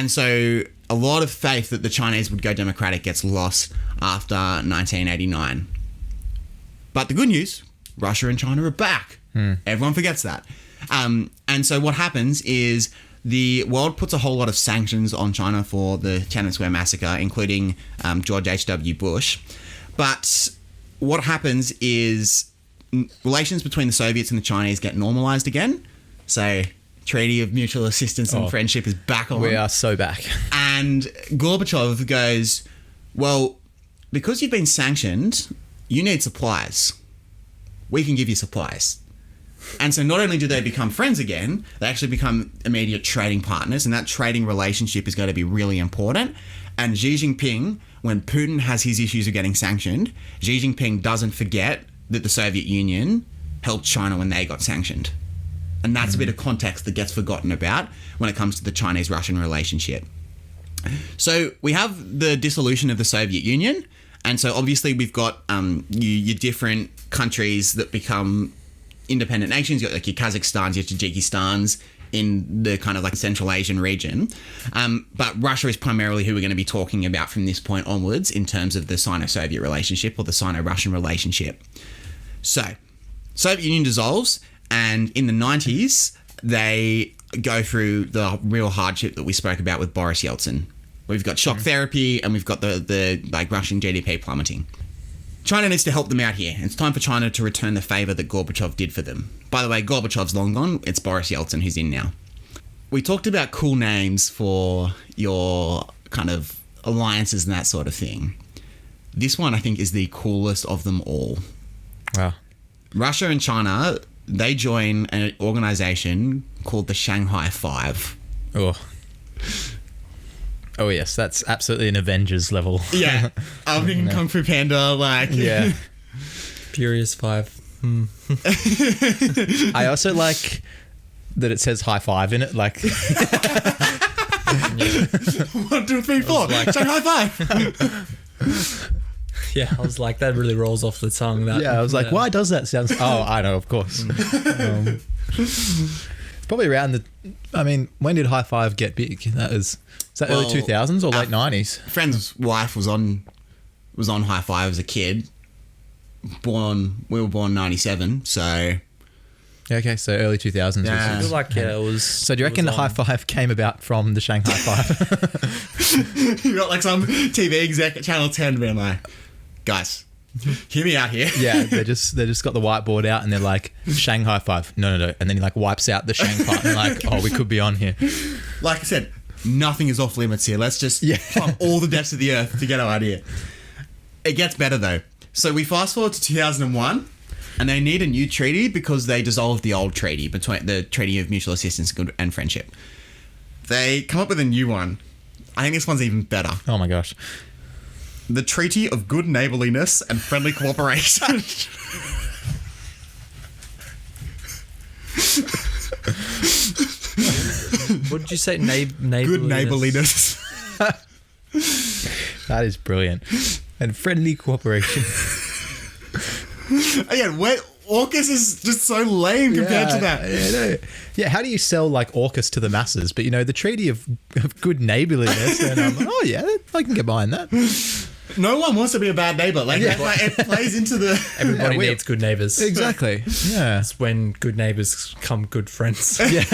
And so a lot of faith that the Chinese would go democratic gets lost after 1989. But the good news, Russia and China are back. Everyone forgets that. And so what happens is the world puts a whole lot of sanctions on China for the Tiananmen Square massacre, including George H.W. Bush. But what happens is relations between the Soviets and the Chinese get normalized again. So Treaty of Mutual Assistance and Friendship is back on. We are so back. And Gorbachev goes, well, because you've been sanctioned, you need supplies. We can give you supplies. And so not only do they become friends again, they actually become immediate trading partners, and that trading relationship is going to be really important. And Xi Jinping, when Putin has his issues of getting sanctioned, Xi Jinping doesn't forget that the Soviet Union helped China when they got sanctioned. And that's a bit of context that gets forgotten about when it comes to the Chinese-Russian relationship. So we have the dissolution of the Soviet Union, and so obviously we've got your different countries that become independent nations. You've got like your Kazakhstans, your Tajikistans in the kind of like Central Asian region. But Russia is primarily who we're going to be talking about from this point onwards in terms of the Sino-Soviet relationship or the Sino-Russian relationship. So, Soviet Union dissolves, and in the 90s, they go through the real hardship that we spoke about with Boris Yeltsin. We've got shock therapy, and we've got the like Russian GDP plummeting. China needs to help them out here. It's time for China to return the favour that Gorbachev did for them. By the way, Gorbachev's long gone. It's Boris Yeltsin who's in now. We talked about cool names for your kind of alliances and that sort of thing. This one, I think, is the coolest of them all. Wow. Russia and China, they join an organisation called the Shanghai Five. Oh, yes, that's absolutely an Avengers level. Yeah. I'm thinking Kung Fu Panda, like... Yeah. Furious 5. I also like that it says high five in it, like... 1, 2, 3, 4. Shanghai Five. Yeah, I was like, that really rolls off the tongue. That, I was like, why does that sound... Oh, I know, of course. Probably around the... I mean, when did High Five get big? Is that early 2000s or late 90s? Friend's wife was on High Five as a kid. We were born 97, so... Okay, so early 2000s. Yeah. I feel like, it was... So do you reckon the High Five came about from the Shanghai Five? You got like some TV exec at Channel 10 being like, guys, hear me out here. Yeah, they just got the whiteboard out and they're like, Shanghai Five. No. And then he like wipes out the Shang part and like, oh, we could be on here. Like I said, nothing is off limits here. Let's just plumb all the depths of the earth to get our idea. It gets better though. So we fast forward to 2001 and they need a new treaty because they dissolved the old treaty between the Treaty of Mutual Assistance and Friendship. They come up with a new one. I think this one's even better. Oh my gosh. The Treaty of Good Neighbourliness and Friendly Cooperation. What did you say? Neighbourliness? Good neighbourliness. That is brilliant. And friendly cooperation. Again, AUKUS is just so lame compared to that. Yeah, how do you sell like AUKUS to the masses? But the Treaty of Good Neighbourliness, and I can get behind that. No one wants to be a bad neighbour. Like, it plays into the... Everybody needs good neighbours. Exactly. Yeah. It's when good neighbours become good friends. Yeah.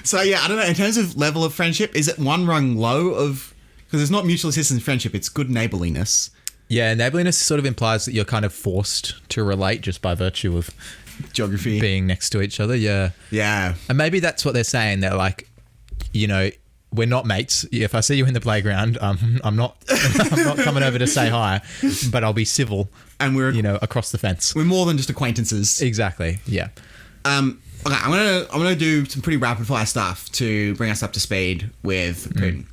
So, I don't know. In terms of level of friendship, is it one rung low of... Because it's not mutual assistance friendship, it's good neighbourliness. Yeah, neighbourliness sort of implies that you're kind of forced to relate just by virtue of... Geography. Being next to each other, yeah. Yeah. And maybe that's what they're saying. They're like, we're not mates. If I see you in the playground, I'm not coming over to say hi, but I'll be civil. And we're across the fence. We're more than just acquaintances. Exactly. Yeah. Okay, I'm gonna do some pretty rapid fire stuff to bring us up to speed with Putin.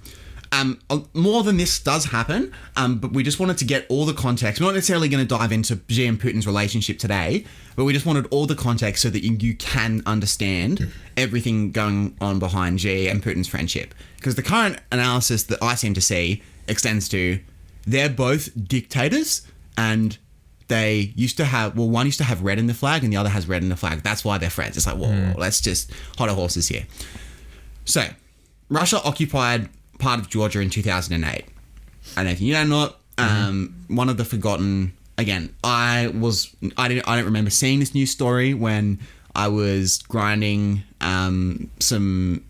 More than this does happen, but we just wanted to get all the context. We're not necessarily going to dive into Xi and Putin's relationship today, but we just wanted all the context so that you can understand everything going on behind Xi and Putin's friendship. Because the current analysis that I seem to see extends to they're both dictators and they used to have, one used to have red in the flag and the other has red in the flag. That's why they're friends. It's like, let's just hot horses here. So, Russia occupied part of Georgia in 2008. I don't know if you know or not. One of the forgotten. Again, I don't remember seeing this news story when I was grinding some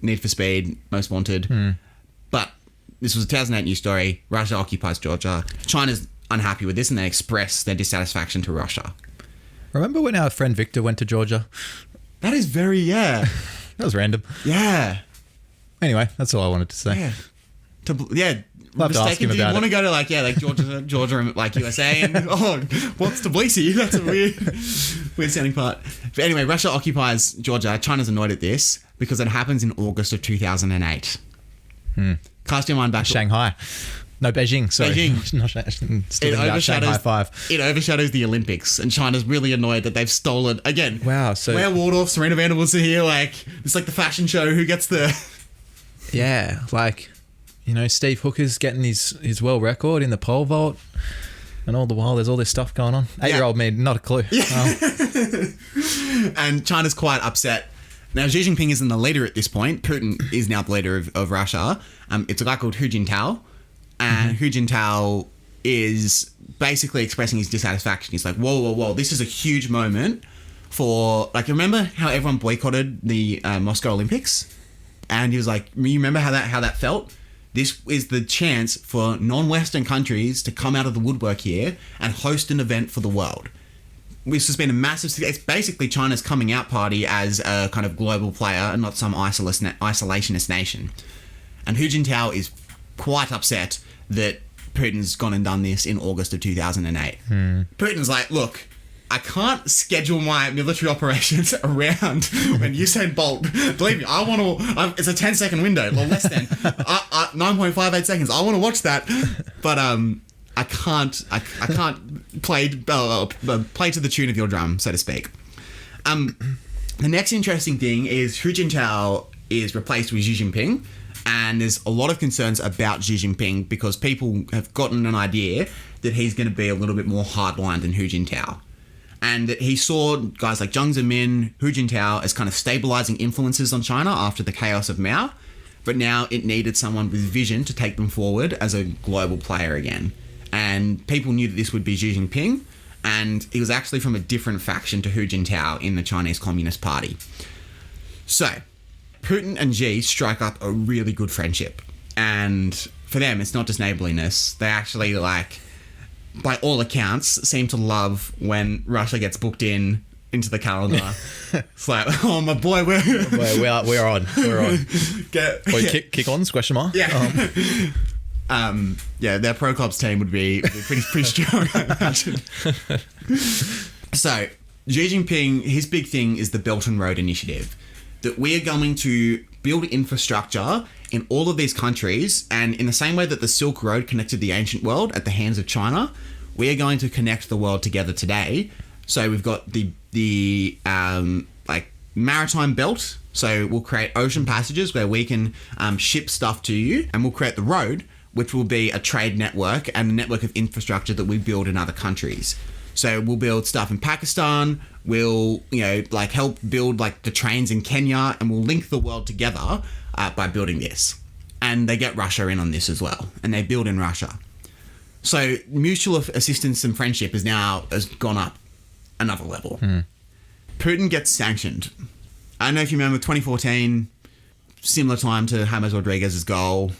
Need for Speed Most Wanted. But this was a 2008 news story. Russia occupies Georgia. China's unhappy with this, and they express their dissatisfaction to Russia. Remember when our friend Victor went to Georgia? That is very That was random. Yeah. Anyway, that's all I wanted to say. Love to ask him Do you about want to go to Georgia and like USA and what's Tbilisi? That's a weird sounding part. But anyway, Russia occupies Georgia. China's annoyed at this because it happens in August of 2008. Cast your mind back. Shanghai. No, Beijing. Sorry. Beijing. Still about Shanghai 5. It overshadows the Olympics, and China's really annoyed that they've stolen again. Wow. So Blair Waldorf, Serena Vanderbilt are here. Like it's like the fashion show. Who gets the? Yeah, like. Steve Hooker's getting his world record in the pole vault, and all the while there's all this stuff going on. 8-year-old me, not a clue. And China's quite upset. Now, Xi Jinping isn't the leader at this point. Putin is now the leader of Russia. It's a guy called Hu Jintao. And Hu Jintao is basically expressing his dissatisfaction. He's like, whoa, this is a huge moment for... Like, remember how everyone boycotted the Moscow Olympics? And he was like, you remember how that felt? This is the chance for non-Western countries to come out of the woodwork here and host an event for the world. This has been a massive... It's basically China's coming out party as a kind of global player and not some isolationist nation. And Hu Jintao is quite upset that Putin's gone and done this in August of 2008. Putin's like, look... I can't schedule my military operations around when Usain Bolt. Believe me, I want to. It's a 10-second window, or less than 9.58 seconds. I want to watch that, but I can't. I can't play to the tune of your drum, so to speak. The next interesting thing is Hu Jintao is replaced with Xi Jinping, and there's a lot of concerns about Xi Jinping because people have gotten an idea that he's going to be a little bit more hardline than Hu Jintao. And that he saw guys like Jiang Zemin, Hu Jintao as kind of stabilizing influences on China after the chaos of Mao. But now it needed someone with vision to take them forward as a global player again. And people knew that this would be Xi Jinping. And he was actually from a different faction to Hu Jintao in the Chinese Communist Party. So, Putin and Xi strike up a really good friendship. And for them, it's not just neighborliness. They actually by all accounts, seem to love when Russia gets booked into the calendar. It's like, oh my boy, we're on. We're on. Kick ons? Question mark. Yeah. Their Pro Clubs team would be pretty strong, I imagine. So, Xi Jinping, his big thing is the Belt and Road Initiative. That we are going to build infrastructure in all of these countries, and in the same way that the Silk Road connected the ancient world at the hands of China, we are going to connect the world together today. So we've got the maritime belt. So we'll create ocean passages where we can ship stuff to you, and we'll create the road, which will be a trade network and a network of infrastructure that we build in other countries. So we'll build stuff in Pakistan. We'll help build the trains in Kenya, and we'll link the world together by building this. And they get Russia in on this as well, and they build in Russia. So mutual assistance and friendship has gone up another level. Putin gets sanctioned. I don't know if you remember 2014, similar time to James Rodriguez's goal.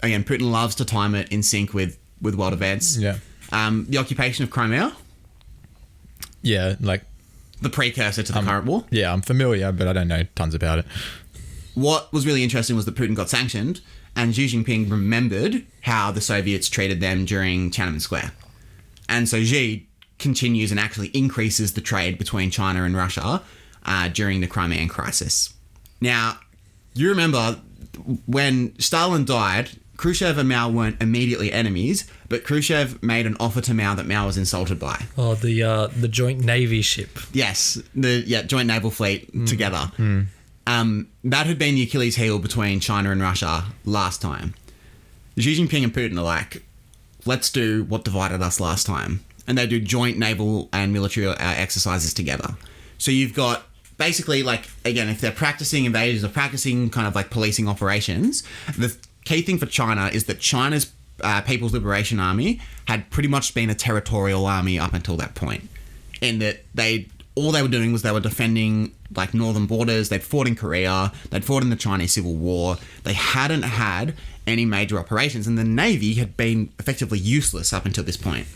Again, Putin loves to time it in sync with world events. Yeah. The occupation of Crimea. Yeah, the precursor to the current war. Yeah, I'm familiar, but I don't know tons about it. What was really interesting was that Putin got sanctioned, and Xi Jinping remembered how the Soviets treated them during Tiananmen Square. And so Xi continues and actually increases the trade between China and Russia during the Crimean crisis. Now, you remember when Stalin died, Khrushchev and Mao weren't immediately enemies, but Khrushchev made an offer to Mao that Mao was insulted by. Oh, the joint navy ship. Yes, joint naval fleet together. That had been the Achilles heel between China and Russia last time. Xi Jinping and Putin are like, let's do what divided us last time. And they do joint naval and military exercises together. So you've got basically, like, again, if they're practicing invasions or practicing kind of like policing operations, the key thing for China is that China's People's Liberation Army had pretty much been a territorial army up until that point. In that all they were doing was they were defending like northern borders. They'd fought in Korea. They'd fought in the Chinese Civil War. They hadn't had any major operations, and the Navy had been effectively useless up until this point.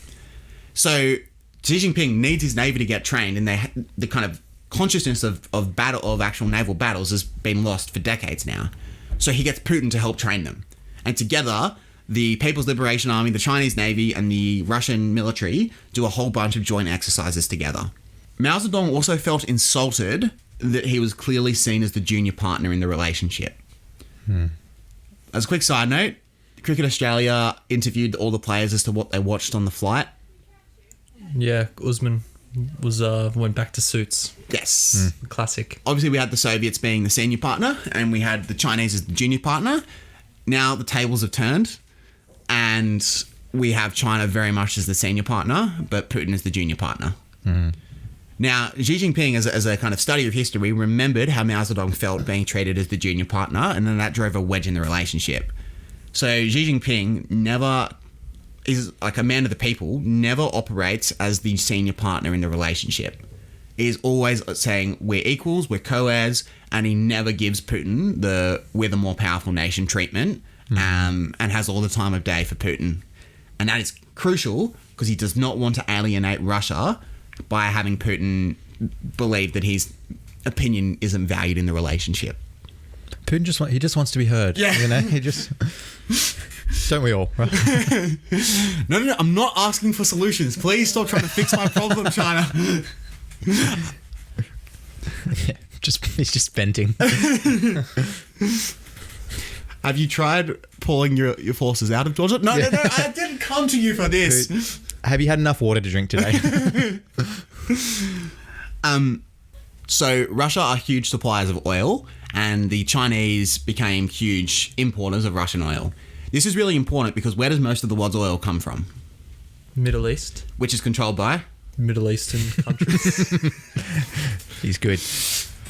So Xi Jinping needs his Navy to get trained, and the kind of consciousness of actual naval battles has been lost for decades now. So he gets Putin to help train them. And together, the People's Liberation Army, the Chinese Navy, and the Russian military do a whole bunch of joint exercises together. Mao Zedong also felt insulted that he was clearly seen as the junior partner in the relationship. As a quick side note, Cricket Australia interviewed all the players as to what they watched on the flight. Yeah, Usman went back to suits. Yes. Classic. Obviously, we had the Soviets being the senior partner, and we had the Chinese as the junior partner. Now the tables have turned, and we have China very much as the senior partner, but Putin as the junior partner. Now, Xi Jinping, as a kind of study of history, remembered how Mao Zedong felt being treated as the junior partner, and then that drove a wedge in the relationship. So Xi Jinping never is like a man of the people, never operates as the senior partner in the relationship. He is always saying we're equals, we're co-heirs, and he never gives Putin we're the more powerful nation treatment, and has all the time of day for Putin. And that is crucial because he does not want to alienate Russia by having Putin believe that his opinion isn't valued in the relationship. Putin just wants to be heard. Yeah. You know, he just... Don't we all, right? No, I'm not asking for solutions. Please stop trying to fix my problem, China. Yeah, he's just venting. Have you tried pulling your forces out of Georgia? No, I didn't come to you for this. Have you had enough water to drink today? So Russia are huge suppliers of oil, and the Chinese became huge importers of Russian oil. This is really important because where does most of the world's oil come from? Middle East. Which is controlled by? Middle Eastern countries. He's good.